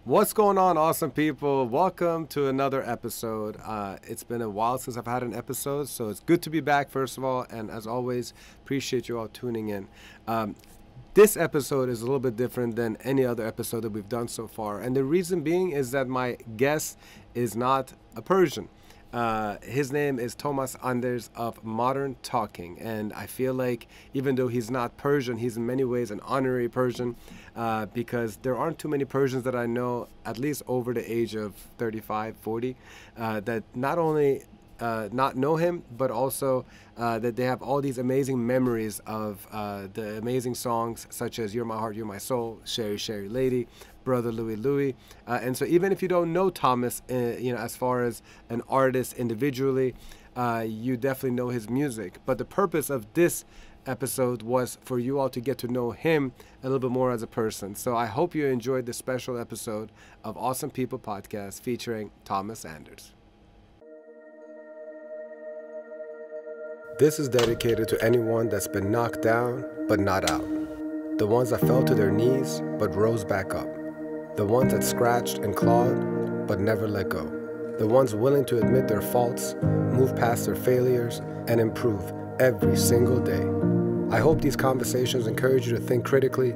What's going on, awesome people? Welcome to another episode. It's been a while since I've had an episode, so it's good to be back, first of all. And as always, appreciate you all tuning in. Um, this episode is a little bit different than any other episode that we've done so far. And the reason being is that my guest is not a Persian. His name is Thomas Anders of Modern Talking, and I feel like even though he's not Persian, he's in many ways an honorary Persian because there aren't too many Persians that I know, at least over the age of 35, 40, that not only not know him, but also that they have all these amazing memories of the amazing songs such as You're My Heart, You're My Soul, Cheri, Cheri Lady, Brother Louie, Louie. And so even if you don't know Thomas, as far as an artist individually, you definitely know his music. But the purpose of this episode was for you all to get to know him a little bit more as a person. So I hope you enjoyed this special episode of Awesome People Podcast featuring Thomas Anders. This is dedicated to anyone that's been knocked down but not out. The ones that fell to their knees but rose back up. The ones that scratched and clawed but never let go. The ones willing to admit their faults, move past their failures, and improve every single day. I hope these conversations encourage you to think critically,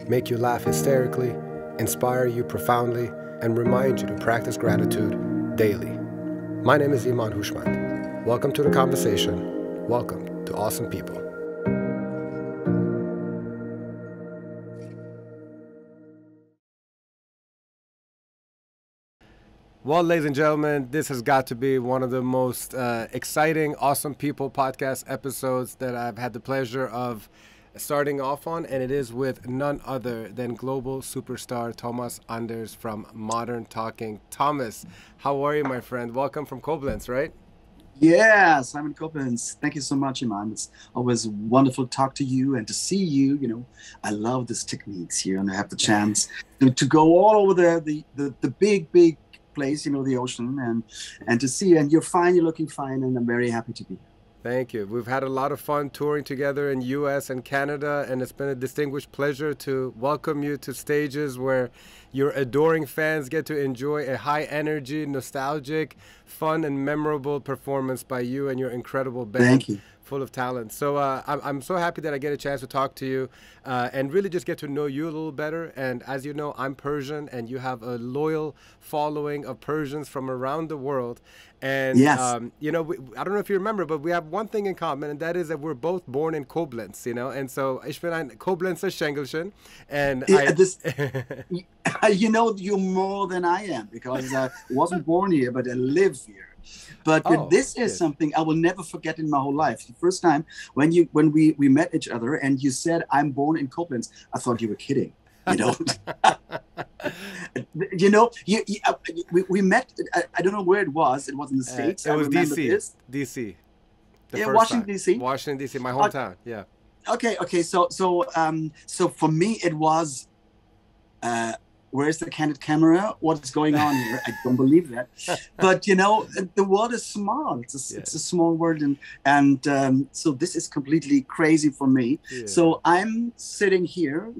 make you laugh hysterically, inspire you profoundly, and remind you to practice gratitude daily. My name is Iman Hushmand. Welcome to the conversation. Welcome to Awesome People. Well, ladies and gentlemen, this has got to be one of the most exciting Awesome People podcast episodes that I've had the pleasure of starting off on, and it is with none other than global superstar Thomas Anders from Modern Talking. Thomas, how are you, my friend? Welcome from Koblenz, right? Yes, I'm in Koblenz. Thank you so much, Iman. It's always wonderful to talk to you and to see you. I love these techniques here, and I have the chance to go all over the big place, the ocean, and to see you. And you're fine, you're looking fine, and I'm very happy to be here. Thank you. We've had a lot of fun touring together in US and Canada, and it's been a distinguished pleasure to welcome you to stages where your adoring fans get to enjoy a high energy, nostalgic, fun, and memorable performance by you and your incredible band. Thank you. Full of talent. So I'm so happy that I get a chance to talk to you and really just get to know you a little better. And as you know, I'm Persian, and you have a loyal following of Persians from around the world. And, yes. I don't know if you remember, but we have one thing in common, and that is that we're both born in Koblenz, And so, ich bin ein Koblenzer Schengelchen. And you're more than I am, because I wasn't born here, but I live here. But this is something I will never forget in my whole life. The first time when we met each other and you said, I'm born in Koblenz, I thought you were kidding. We met, I don't know where it was. It was in the States. It was DC. DC. Washington, D.C. Washington, D.C., my hometown. Yeah. Okay. So for me, it was, where's the candid camera? What's going on here? I don't believe that. But the world is small. It's a small world, and so this is completely crazy for me. Yeah. So I'm sitting here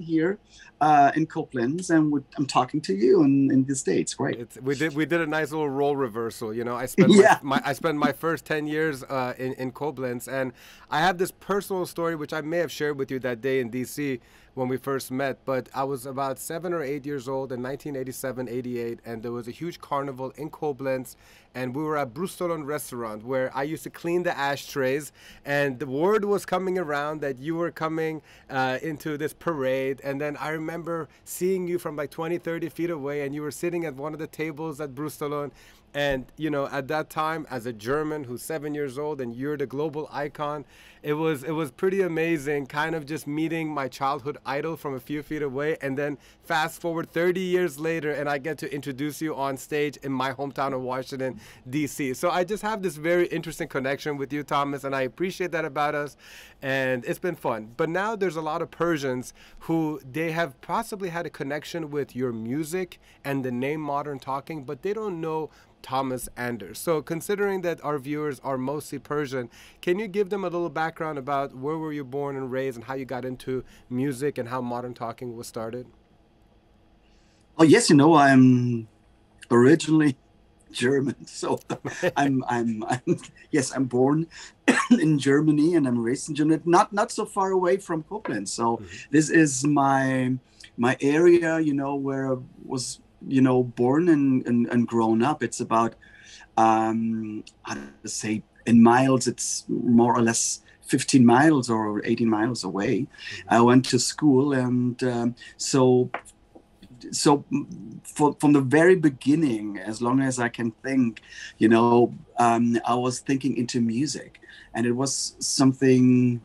in Koblenz, and I'm talking to you in the States. Great. We did a nice little role reversal. I spent my first 10 years in Koblenz, and I have this personal story which I may have shared with you that day in DC when we first met, but I was about 7 or 8 years old in 1987, 88, and there was a huge carnival in Koblenz, and we were at Brustolon restaurant where I used to clean the ashtrays, and the word was coming around that you were coming into this parade, and then I remember seeing you from like 20, 30 feet away, and you were sitting at one of the tables at Brustolon. And, at that time, as a German who's 7 years old and you're the global icon, it was pretty amazing kind of just meeting my childhood idol from a few feet away. And then fast forward 30 years later, and I get to introduce you on stage in my hometown of Washington, D.C. So I just have this very interesting connection with you, Thomas, and I appreciate that about us. And it's been fun. But now there's a lot of Persians who they have possibly had a connection with your music and the name Modern Talking, but they don't know Thomas Anders. So considering that our viewers are mostly Persian, can you give them a little background about where were you born and raised and how you got into music and how Modern Talking was started? Oh yes, I'm originally German, so I'm yes, I'm born in Germany and I'm raised in Germany, not so far away from Koblenz. So Hmm. this is my area, where I was, born and grown up. It's about how to say, in miles, it's more or less 15 miles or 18 miles away. Hmm. I went to school, and so from the very beginning, as long as I can think, I was thinking into music, and it was something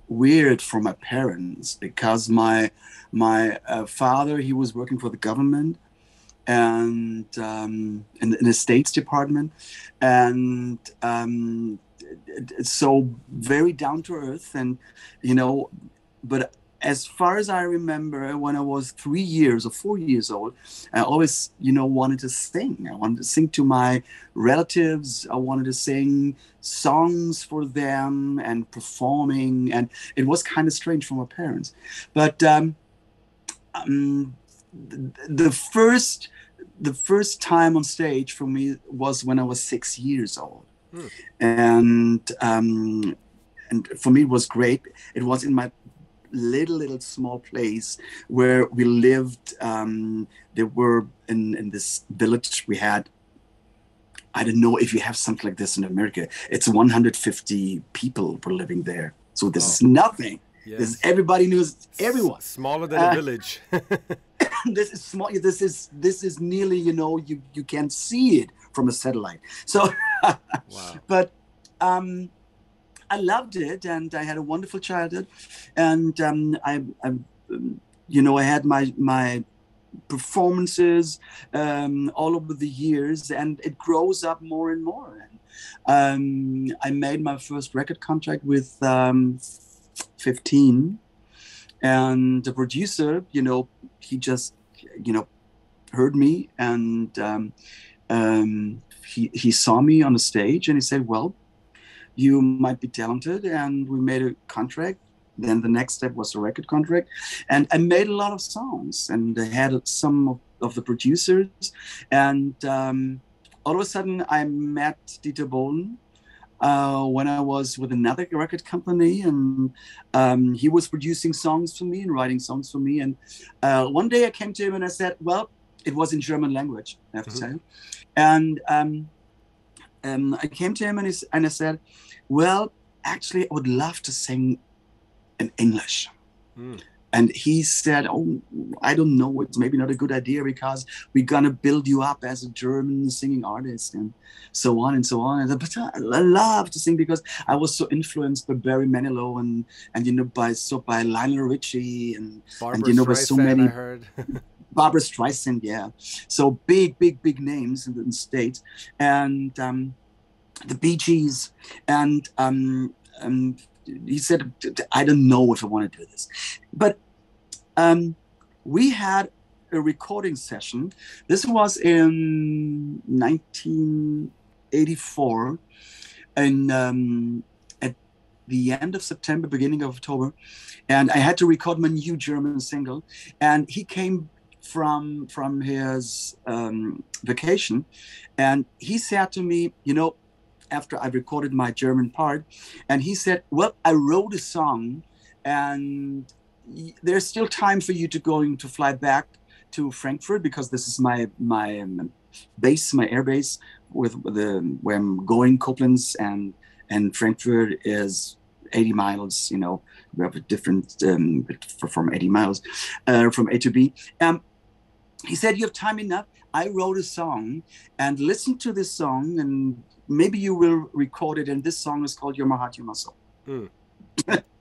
weird for my parents because my father, he was working for the government and in the States Department, and so very down to earth, and you know, but as far as I remember, when I was 3 years or 4 years old, I always, wanted to sing. I wanted to sing to my relatives. I wanted to sing songs for them and performing, and it was kind of strange for my parents, but um, the first time on stage for me was when I was 6 years old, Hmm. and for me it was great. It was in my little small place where we lived. There were in this village we had. I don't know if you have something like this in America. It's 150 people were living there, so this Oh, is nothing. This is yes. everybody knows everyone. Smaller than a Uh, village. this is small. This is nearly, you can see it from a satellite. So, Wow. but I loved it, and I had a wonderful childhood, and I had my performances all over the years, and it grows up more and more. And I made my first record contract with 15, and the producer, he just, you know, heard me, and he saw me on the stage, and he said, "Well, you might be talented," and we made a contract. Then the next step was a record contract, and I made a lot of songs, and I had some of the producers, and all of a sudden I met Dieter Bohlen when I was with another record company, and he was producing songs for me and writing songs for me. And one day I came to him and I said, "Well, it was in German language, I have to Hmm. tell you." And I came to him and I said, "Well, actually, I would love to sing in English." Mm. And he said, "Oh, I don't know. It's maybe not a good idea because we're gonna build you up as a German singing artist and so on and so on." And but I love to sing because I was so influenced by Barry Manilow and by Lionel Richie and Barbara by so Streisand, I many, heard. Barbara Streisand, yeah. So big names in the States, and the Bee Gees, and he said, "I don't know if I want to do this," but we had a recording session. This was in 1984, and at the end of September, beginning of October, and I had to record my new German single. And he came from his vacation, and he said to me, after I recorded my German part, and he said, "Well, I wrote a song, and there's still time for you to fly back to Frankfurt because this is my base, my air base with the where I'm going, Koblenz, and Frankfurt is 80 miles. We have a different from 80 miles from A to B." He said, "You have time enough. I wrote a song, and listen to this song, and maybe you will record it. And this song is called 'You're My Heart, You're My Soul.'" Mm.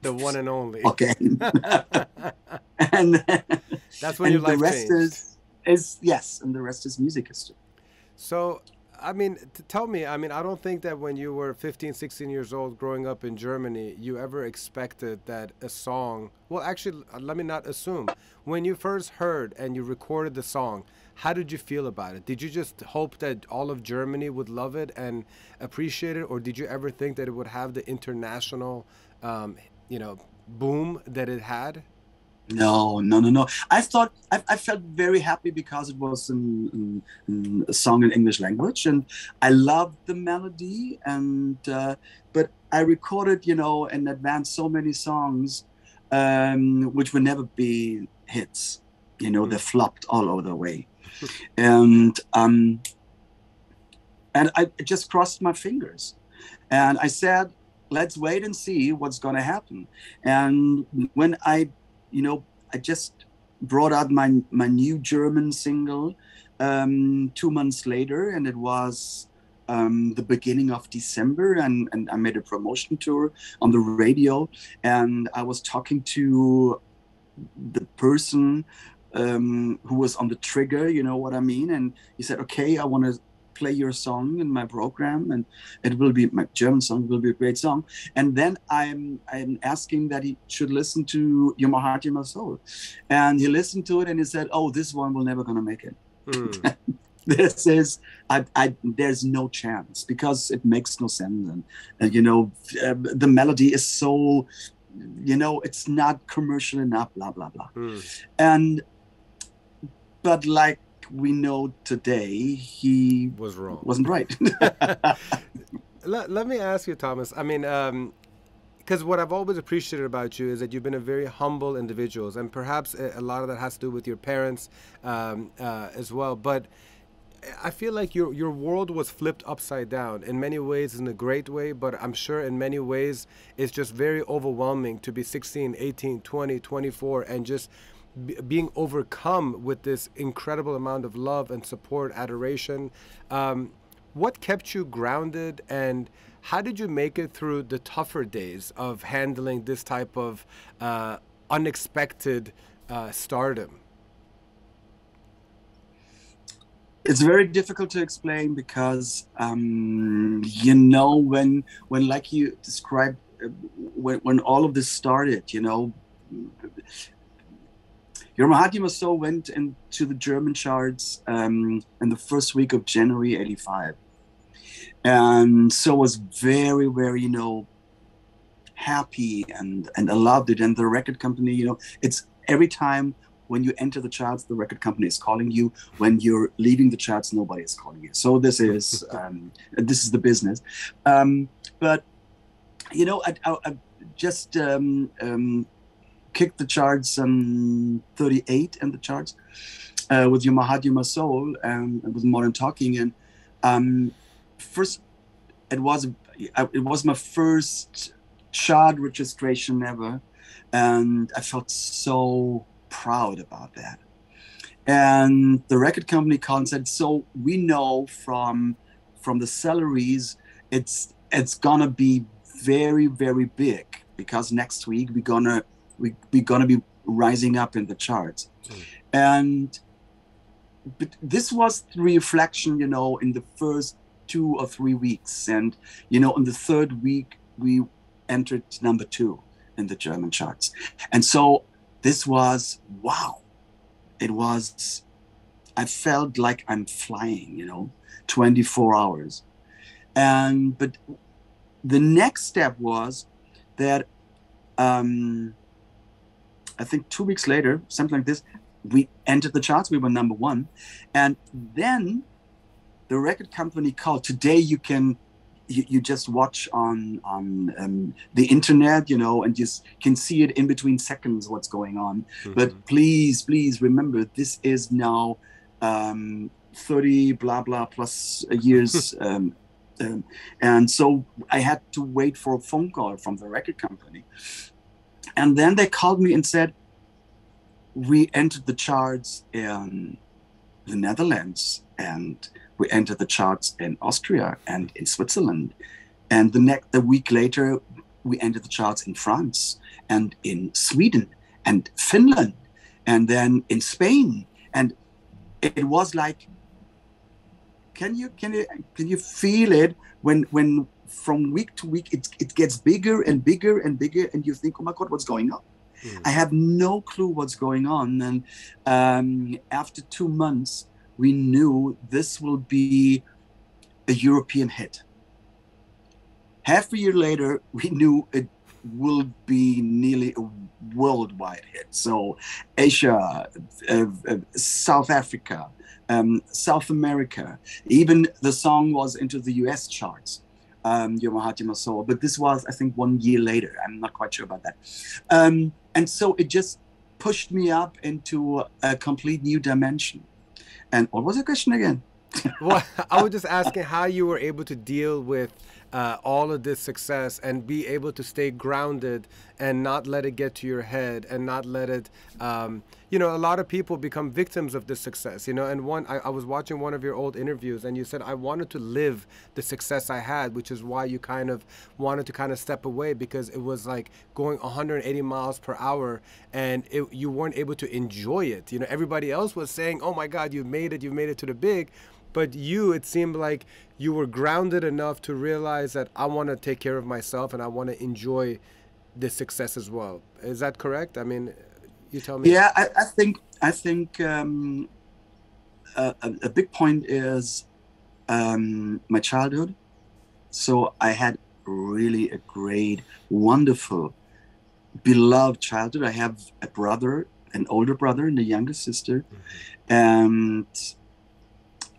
The one and only. Okay. and That's when your and the life rest changed. is yes, and the rest is music history. So, I mean, tell me, I mean, I don't think that when you were 15, 16 years old growing up in Germany, you ever expected that a song, well, actually, let me not assume. When you first heard and you recorded the song, how did you feel about it? Did you just hope that all of Germany would love it and appreciate it? Or did you ever think that it would have the international, um, boom that it had? No, no, no, no. I thought I felt very happy because it was a song in English language, and I loved the melody. And but I recorded, in advance so many songs, which would never be hits. They flopped all over the way, and I just crossed my fingers, and I said, "Let's wait and see what's going to happen." And when I just brought out my new German single 2 months later, and it was the beginning of December, and I made a promotion tour on the radio, and I was talking to the person who was on the trigger, you know what I mean? And he said, "Okay, I want to play your song in my program, and it will be my German song, will be a great song." And then I'm asking that he should listen to You're My Heart, You're My Soul. And he listened to it and he said, "Oh, this one will never gonna make it." This is, there's no chance, because it makes no sense. And the melody is so, it's not commercial enough, blah, blah, blah. But like we know today, he was wrong. Wasn't right. Let me ask you, Thomas. I mean, because what I've always appreciated about you is that you've been a very humble individual, and perhaps a lot of that has to do with your parents as well. But I feel like your world was flipped upside down in many ways, in a great way, but I'm sure in many ways it's just very overwhelming to be 16, 18, 20, 24, and just being overcome with this incredible amount of love and support, adoration. What kept you grounded, and how did you make it through the tougher days of handling this type of unexpected stardom? It's very difficult to explain because, when like you described, when all of this started, You're My Heart, You're My Soul went into the German charts in the first week of January '85. And so I was very, very, happy, and I loved it. And the record company, it's every time when you enter the charts, the record company is calling you. When you're leaving the charts, nobody is calling you. So this is the business. But, I just kicked the charts 38 in the charts with You're My Heart, You're My Soul, and with Modern Talking. And first, it was my first chart registration ever, and I felt so proud about that. And the record company called and said, "So we know from the salaries, it's gonna be very, very big, because next week we're gonna be rising up in the charts." But this was the reflection, in the first 2 or 3 weeks. And, in the third week, we entered number 2 in the German charts. And so this was, wow. I felt like I'm flying, 24 hours. But the next step was that, I think 2 weeks later, something like this, we entered the charts. We were number 1. And then the record company called. Today you just watch on the internet, and you can see it in between seconds what's going on. But please remember, this is now 30 blah blah plus years. And so I had to wait for a phone call from the record company. And then they called me and said, "We entered the charts in the Netherlands, and we entered the charts in Austria and in Switzerland. And the week later, we entered the charts in France and in Sweden and Finland, and then in Spain." And it was like, can you feel it when from week to week it gets bigger and bigger and bigger, and you think, "Oh my God, what's going on?" I have no clue what's going on. And after 2 months, we knew this will be a European hit. Half a year later, we knew will be nearly a worldwide hit. So Asia, South Africa, South America, even the song was into the US charts, Your My Heart, You're My Soul. But this was, I think, 1 year later. I'm not quite sure about that. And so it just pushed me up into a complete new dimension. And what was the question again? Well, I was just asking how you were able to deal with all of this success and be able to stay grounded and not let it get to your head and not let it, you know, a lot of people become victims of this success, you know, and I was watching one of your old interviews and you said, I wanted to live the success I had, which is why you kind of wanted to kind of step away, because it was like going 180 miles per hour and you weren't able to enjoy it. You know, everybody else was saying, oh my God, you've made it to the big. But you, it seemed like you were grounded enough to realize that I want to take care of myself and I want to enjoy this success as well. Is that correct? I mean, you tell me. Yeah, I think a big point is my childhood. So I had really a great, wonderful, beloved childhood. I have a brother, an older brother and a younger sister. And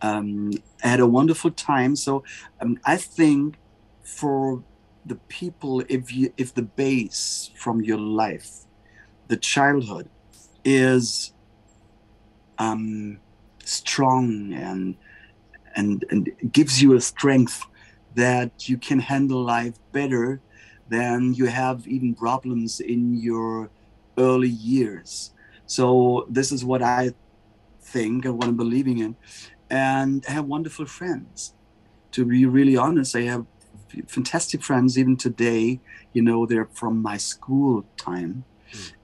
I had a wonderful time. So I think for the people, if the base from your life, the childhood, is strong and gives you a strength that you can handle life better than you have even problems in your early years. So this is what I think and what I'm believing in. And I have wonderful friends. To be really honest, I have fantastic friends even today. You know, they're from my school time,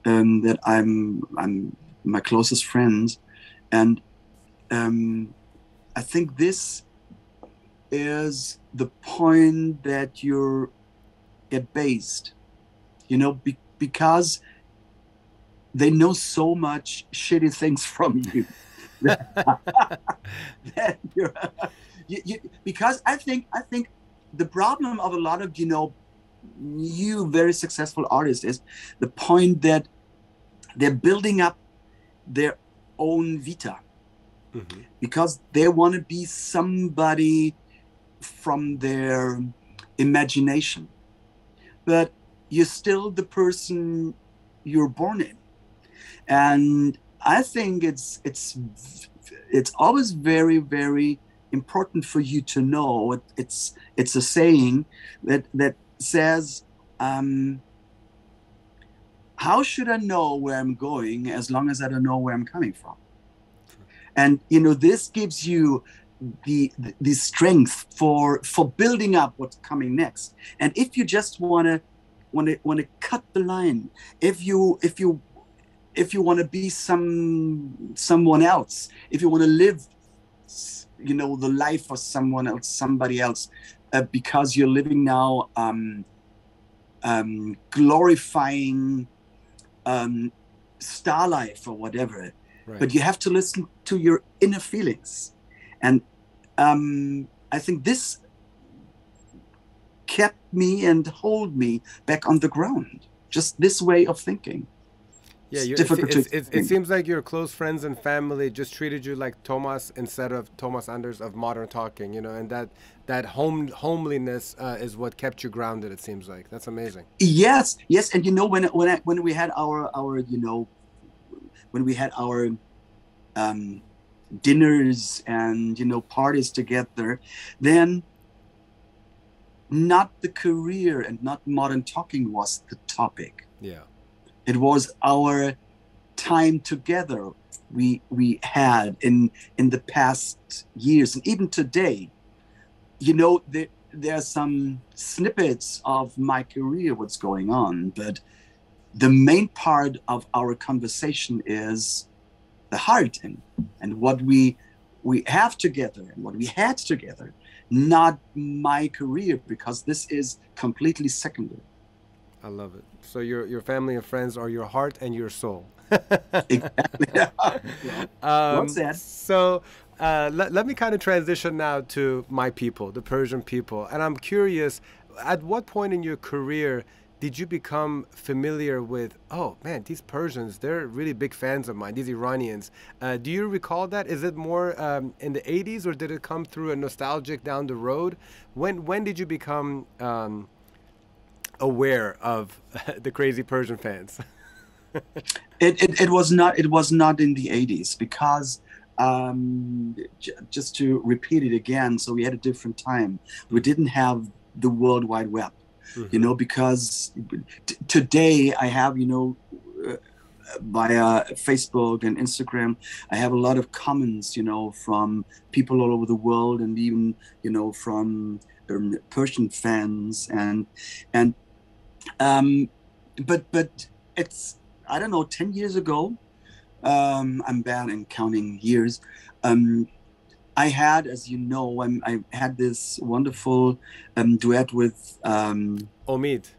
that I'm my closest friends. And I think this is the point that you get based, you know, because they know so much shitty things from you. That because I think the problem of a lot of, you know, new very successful artists is the point that they're building up their own vita, because they want to be somebody from their imagination, but you're still the person you're born in. And I think it's always very, very important for you to know. It's a saying that says, how should I know where I'm going as long as I don't know where I'm coming from? And you know, this gives you the strength for building up what's coming next. And if you just want to cut the line, if you want to be someone else, if you want to live, you know, the life of someone else, somebody else, because you're living now glorifying star life or whatever, right. But you have to listen to your inner feelings. And I think this kept me and hold me back on the ground, just this way of thinking. Yeah, it seems like your close friends and family just treated you like Thomas instead of Thomas Anders of Modern Talking, you know, and that homeliness is what kept you grounded. It seems like. That's amazing. Yes, and you know, when we had our you know, when we had our dinners and, you know, parties together, then not the career and not Modern Talking was the topic. Yeah. It was our time together we had in the past years, and even today. You know, there are some snippets of my career, what's going on, but the main part of our conversation is the heart and what we have together and what we had together, not my career, because this is completely secondary. I love it. So your family and friends are your heart and your soul. Exactly. Well said. So let me kind of transition now to my people, the Persian people. And I'm curious, at what point in your career did you become familiar with, oh man, these Persians, they're really big fans of mine, these Iranians. Do you recall that? Is it more in the 80s, or did it come through a nostalgic down the road? When did you become aware of the crazy Persian fans? It was not in the 80s, because just to repeat it again, so we had a different time. We didn't have the World Wide Web. You know, because today I have, you know, via Facebook and Instagram, I have a lot of comments, you know, from people all over the world, and even, you know, from Persian fans, but it's, I don't know, 10 years ago, I'm bad in counting years. I had, as you know, I had this wonderful duet with Omid.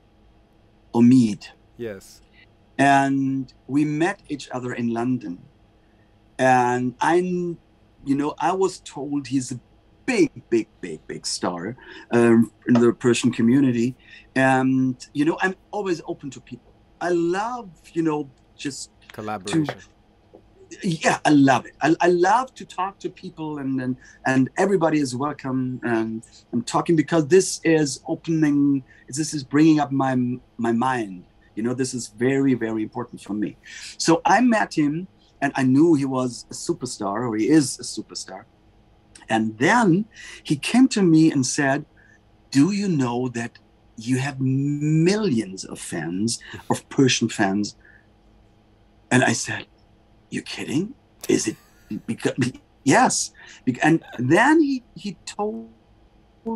Yes. And we met each other in London. And you know, I was told he's a big star in the Persian community. And, you know, I'm always open to people. I love, you know, just collaboration. Yeah, I love it. I love to talk to people, and everybody is welcome. And I'm talking because this is opening. This is bringing up my mind. You know, this is very, very important for me. So I met him, and I knew he was a superstar, or he is a superstar. And then he came to me and said, "Do you know that you have millions of fans, of Persian fans?" And I said, "You're kidding? Is it because?" Yes. And then he told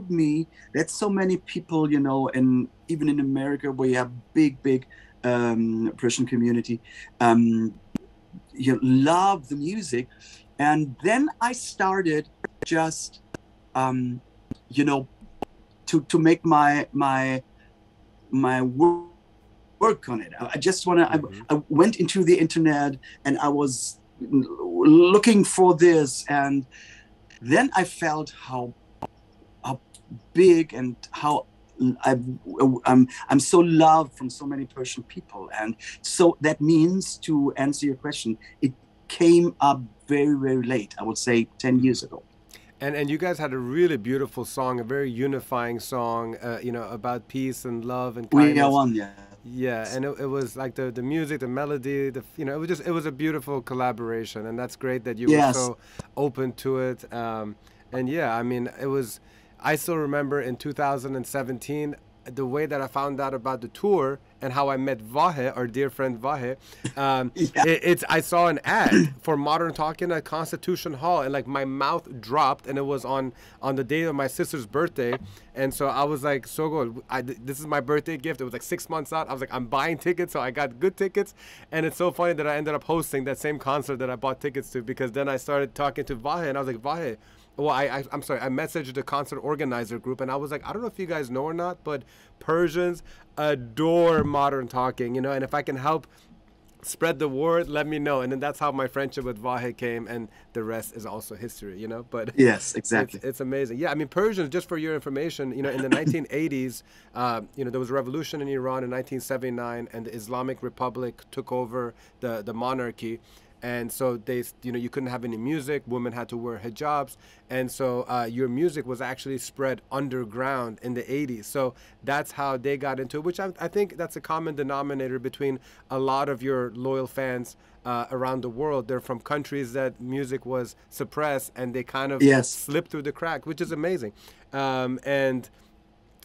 me that so many people, you know, and even in America, where you have big Persian community, you love the music. And then I started just, you know, to make my work on it. I just want to, I went into the internet, and I was looking for this, and then I felt how big and how I'm so loved from so many Persian people. And so that means, to answer your question, it came up very, very late, I would say 10 years ago. And you guys had a really beautiful song, a very unifying song, you know, about peace and love and kindness. We are one, yeah. Yeah, and it was like the music, the melody, you know, it was a beautiful collaboration, and that's great that you were so open to it. And yeah, I mean, I still remember in 2017 the way that I found out about the tour and how I met Vahe, our dear friend Vahe. I saw an ad for Modern Talking at Constitution Hall, and like my mouth dropped, and it was on the day of my sister's birthday. And so I was like, so good. This is my birthday gift. It was like 6 months out. I was like, I'm buying tickets, so I got good tickets. And it's so funny that I ended up hosting that same concert that I bought tickets to, because then I started talking to Vahe, and I was like, Vahe, well, I'm sorry, I messaged the concert organizer group, and I was like, I don't know if you guys know or not, but Persians adore Modern Talking, you know, and if I can help spread the word, let me know. And then that's how my friendship with Vahe came, and the rest is also history, you know. But yes, exactly. It's amazing. Yeah, I mean, Persians, just for your information, you know, in the 1980s, you know, there was a revolution in Iran in 1979, and the Islamic Republic took over the monarchy. And so you know, you couldn't have any music. Women had to wear hijabs. And so your music was actually spread underground in the 80s. So that's how they got into it, which I think that's a common denominator between a lot of your loyal fans around the world. They're from countries that music was suppressed, and they kind of slipped through the crack, which is amazing. And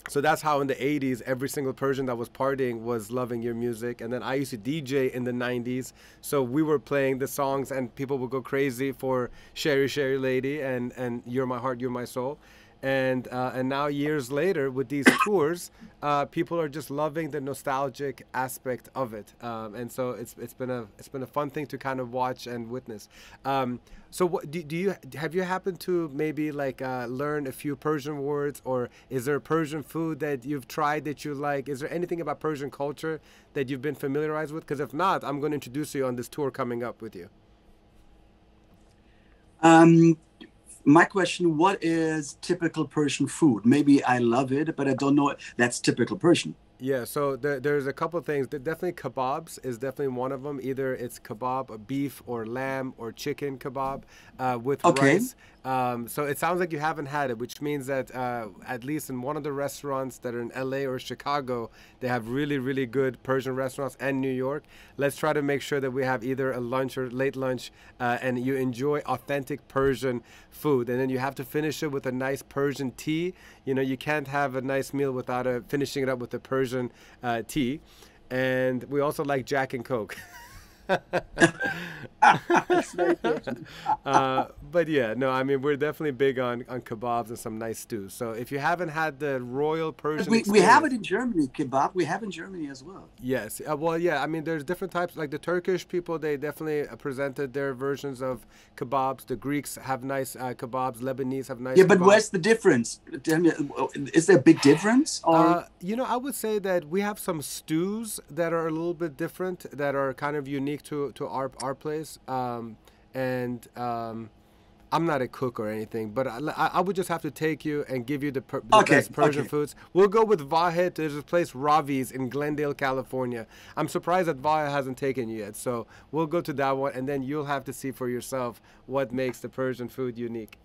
so that's how in the 80s, every single Persian that was partying was loving your music. And then I used to DJ in the 90s. So we were playing the songs, and people would go crazy for Cheri, Cheri Lady, and You're My Heart, You're My Soul. And now years later with these tours, people are just loving the nostalgic aspect of it. And so it's been a fun thing to kind of watch and witness. So what have you happened to maybe like learn a few Persian words, or is there a Persian food that you've tried that you like? Is there anything about Persian culture that you've been familiarized with? Because if not, I'm going to introduce you on this tour coming up with you. My question, what is typical Persian food? Maybe I love it, but I don't know that's typical Persian. Yeah, so there's a couple of things. Definitely kebabs is definitely one of them. Either it's kebab, beef or lamb or chicken kebab with Okay. rice. So it sounds like you haven't had it, which means that at least in one of the restaurants that are in LA or Chicago, they have really, really good Persian restaurants, and New York. Let's try to make sure that we have either a lunch or late lunch and you enjoy authentic Persian food. And then you have to finish it with a nice Persian tea. You know, you can't have a nice meal without finishing it up with a Persian tea. And we also like Jack and Coke. It's very good. But yeah, no, I mean, we're definitely big on kebabs and some nice stews. So if you haven't had the royal Persian We have it experience, in Germany, kebab. We have in Germany as well. yes. Well, yeah, I mean, there's different types. Like the Turkish people, they definitely presented their versions of kebabs. The Greeks have nice kebabs. Lebanese have nice Yeah, but kebabs. where's the difference? Tell me, is there a big difference? Or You know, I would say that we have some stews that are a little bit different, that are kind of unique to our place. And I'm not a cook or anything, but I would just have to take you and give you the okay, best Persian okay. foods. We'll go with Vahed. There's a place, Ravi's, in Glendale, California. I'm surprised that Vahed hasn't taken you yet. So we'll go to that one, and then you'll have to see for yourself what makes the Persian food unique.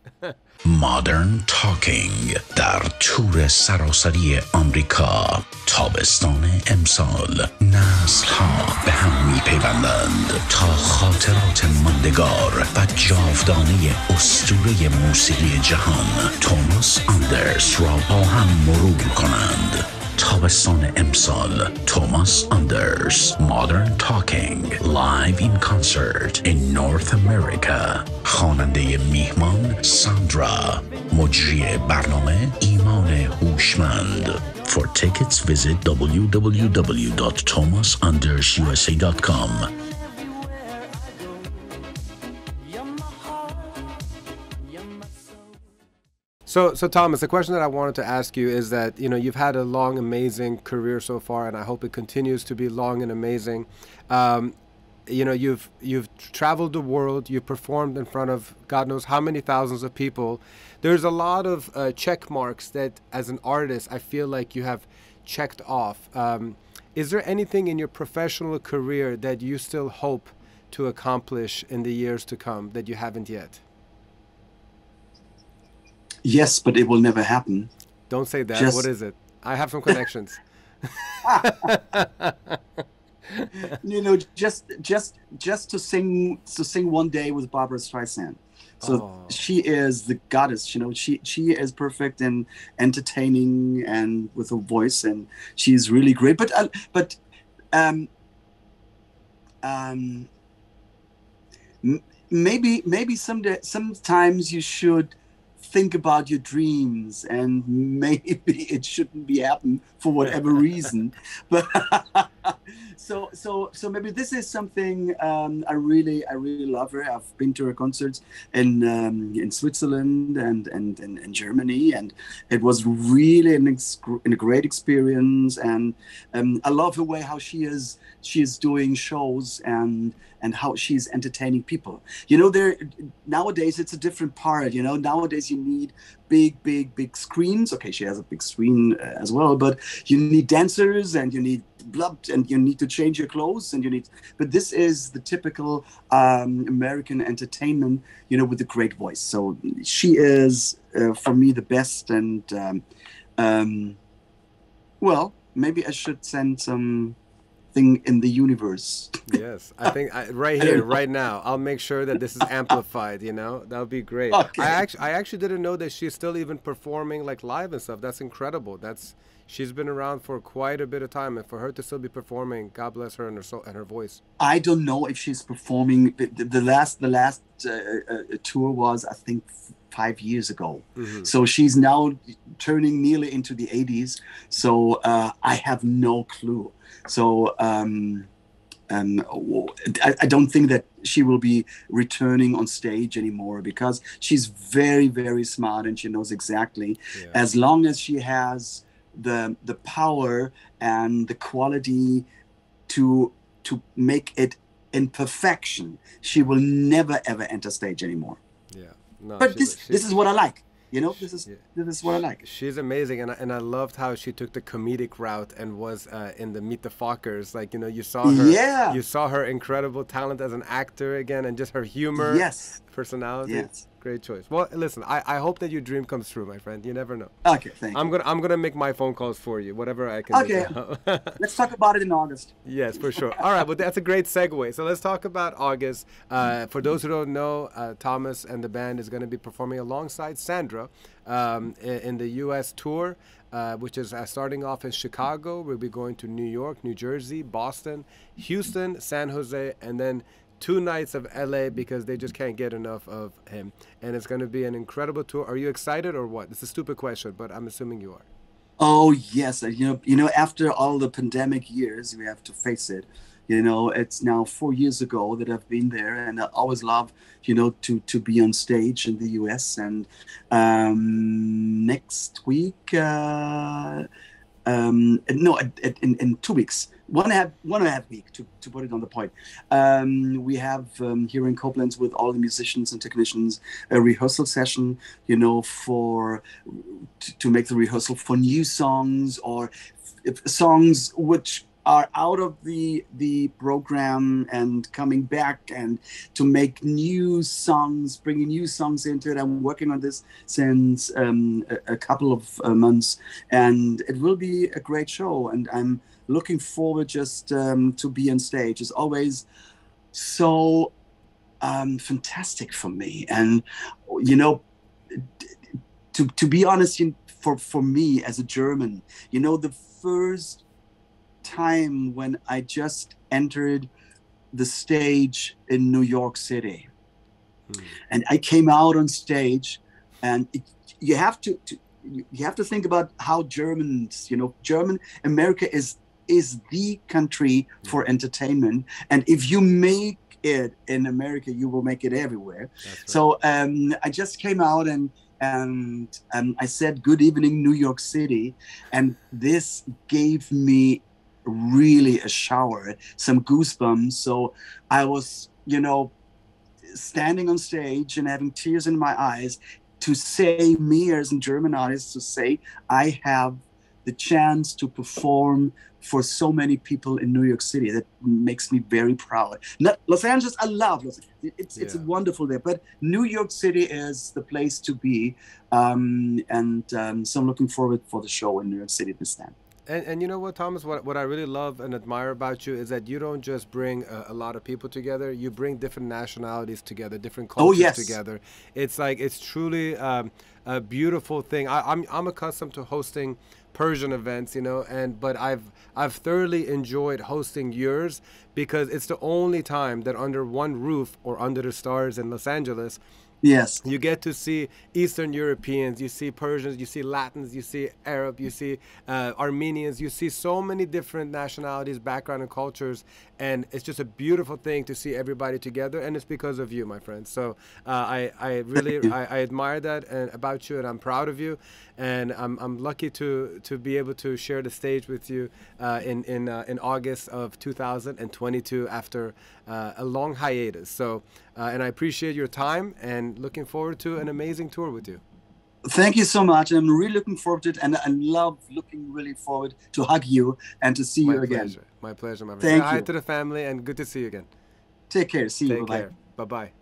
Modern Talking در تور سراسری آمریکا تابستان امسال نسل‌ها به هم می‌پیوندند تا خاطرات ماندگار و جاودانه اسطوره موسیقی جهان توماس آندرس را با هم مرور کنند. تابستان امسال توماس آندرس Modern Talking live in concert in North America. خواننده میهمان ساندرا، مجری برنامه ایمان هوشمند. For tickets visit www.thomasandersusa.com. So Thomas, the question that I wanted to ask you is that, you know, you've had a long, amazing career so far, and I hope it continues to be long and amazing. You know, you've traveled the world, you've performed in front of God knows how many thousands of people. There's a lot of check marks that, as an artist, I feel like you have checked off. Is there anything in your professional career that you still hope to accomplish in the years to come that you haven't yet? Yes, but it will never happen. Don't say that. What is it? I have some connections. You know, just to sing one day with Barbara Streisand. So she is the goddess. You know, she is perfect and entertaining and with her voice, and she's really great. But maybe sometimes you should think about your dreams, and maybe it shouldn't be happening for whatever reason. But so maybe this is something I really love her. I've been to her concerts in Switzerland and in Germany, and it was really a great experience. And I love the way how she is doing shows and how she's entertaining people. You know, nowadays it's a different part. You know, nowadays you need big screens. Okay, she has a big screen as well, but you need dancers and you need blood and you need to change your clothes but this is the typical American entertainment, you know, with a great voice. So she is for me the best. And well, maybe I should send some in the universe. Yes, I think right here, right now, I'll make sure that this is amplified. You know, that would be great. Okay. I actually didn't know that she's still even performing like live and stuff. That's incredible. She's been around for quite a bit of time, and for her to still be performing, God bless her and her soul and her voice. I don't know if she's performing. The last tour was, I think, 5 years ago. Mm-hmm. So she's now turning nearly into the 80s. So I have no clue. So I don't think that she will be returning on stage anymore, because she's very, very smart and she knows exactly. Yeah. As long as she has the power and the quality to make it in perfection, she will never ever enter stage anymore. Yeah, no. But this is what I like. You know, this is what I like. She's amazing, and I loved how she took the comedic route and was in the Meet the Fockers. Like, you know, you saw her, you saw her incredible talent as an actor again, and just her humor, personality. Yes. Great choice. Well, listen, I hope that your dream comes true, my friend. You never know. Okay, thank you. I'm gonna make my phone calls for you, whatever I can. Okay. Let's talk about it in August. Yes, for sure. All right, well, that's a great segue. So let's talk about August. For those who don't know, Thomas and the band is going to be performing alongside Sandra in the U.S. tour, which is starting off in Chicago. We'll be going to New York, New Jersey, Boston, Houston, San Jose, and then 2 nights of LA because they just can't get enough of him. And it's going to be an incredible tour. Are you excited or what? It's a stupid question, but I'm assuming you are. Oh, yes. You know, after all the pandemic years, we have to face it. You know, it's now 4 years ago that I've been there, and I always love, you know, to be on stage in the US. And next week, no, in 2 weeks, one and a half week to put it on the point. We have here in Koblenz with all the musicians and technicians a rehearsal session, you know, to make the rehearsal for new songs or songs which are out of the program and coming back, and to make new songs, bringing new songs into it. I'm working on this since a couple of months, and it will be a great show. And I'm looking forward just to be on stage. It's always so fantastic for me. And, you know, to be honest, for me as a German, you know, the first time when I just entered the stage in New York City, and I came out on stage, and you have to think about how Germans, you know, America is the country for entertainment, and if you make it in America, you will make it everywhere. Right. So I just came out and I said, "Good evening, New York City," and this gave me really a shower, some goosebumps. So I was, you know, standing on stage and having tears in my eyes to say, me as a German artist, to say I have the chance to perform for so many people in New York City. That makes me very proud. Not Los Angeles, I love Los Angeles. It's wonderful there, but New York City is the place to be. So I'm looking forward for the show in New York City this time. And you know what, Thomas, what I really love and admire about you is that you don't just bring a lot of people together, you bring different nationalities together, different cultures together. It's like, it's truly a beautiful thing. I'm accustomed to hosting Persian events, you know, but I've thoroughly enjoyed hosting yours because it's the only time that under one roof or under the stars in Los Angeles, yes, you get to see Eastern Europeans, you see Persians, you see Latins, you see Arab, you see Armenians, you see so many different nationalities, background, and cultures, and it's just a beautiful thing to see everybody together, and it's because of you, my friend. So I really I admire that and about you, and I'm proud of you, and I'm lucky to be able to share the stage with you in August of 2022 after a long hiatus. So and I appreciate your time and looking forward to an amazing tour with you. Thank you so much. I'm really looking forward to it, and I love looking really forward to hug you and to see you again. My pleasure, my friend. Thank you. Hi to the family, and good to see you again. Take care. See you. Bye-bye. Bye-bye.